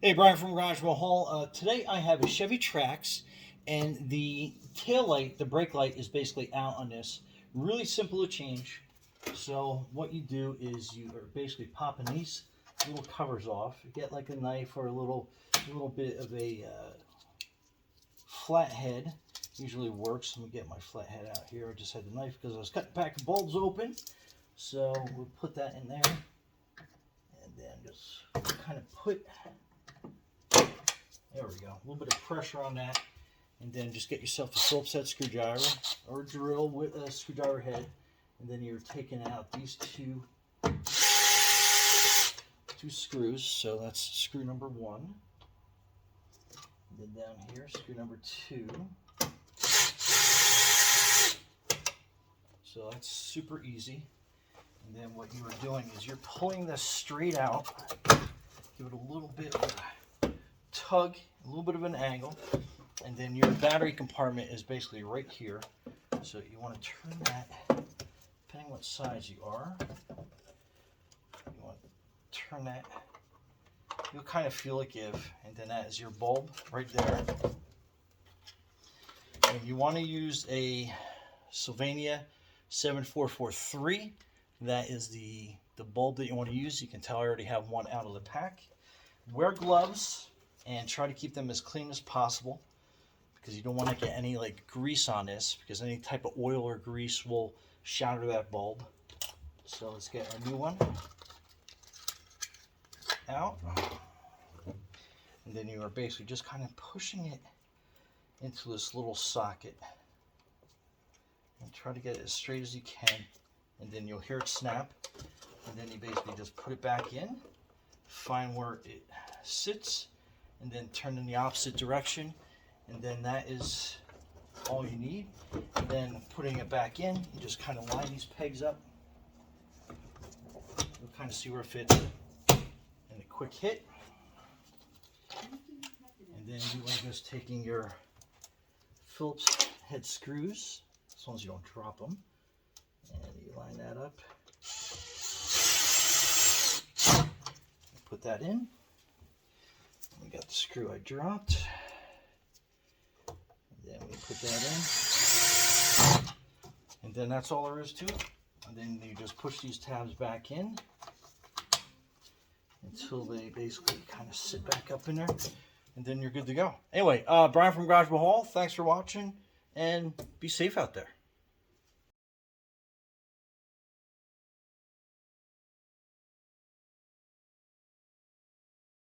Hey, Brian from Garage Hall. Today I have a Chevy Trax, and the tail light, the brake light, is basically out on this. Really simple to change. So what you do is you are basically popping these little covers off. You get like a knife or a little bit of a flathead. Usually works. Let me get my flathead out here. I just had the knife because I was cutting a pack of bulbs open. So we'll put that in there, and then just kind of put. There we go. A little bit of pressure on that, and then just get yourself a Phillips head screwdriver or a drill with a screwdriver head, and then you're taking out these two screws. So that's screw number one, and then down here screw number two. So that's super easy. And then what you are doing is you're pulling this straight out. Give it a little bit of a tug, a little bit of an angle, and then your battery compartment is basically right here. So you want to turn that, depending what size you are, you want to turn that. You'll kind of feel it give, and then that is your bulb right there. And you want to use a Sylvania 7443. That is the bulb that you want to use. You can tell I already have one out of the pack. Wear gloves and try to keep them as clean as possible, because you don't want to get any like grease on this, because any type of oil or grease will shatter that bulb. So let's get a new one out, and then you are basically just kind of pushing it into this little socket and try to get it as straight as you can, and then you'll hear it snap, and then you basically just put it back in, find where it sits, and then turn in the opposite direction, and then that is all you need. And then putting it back in, you just kind of line these pegs up. You'll kind of see where it fits, and a quick hit. And then you are just taking your Phillips head screws, as long as you don't drop them, and you line that up. Put that in. We got the screw I dropped. And then we put that in. And then that's all there is to it. And then you just push these tabs back in until they basically kind of sit back up in there. And then you're good to go. Anyway, Brian from Garage Hall, thanks for watching, and be safe out there.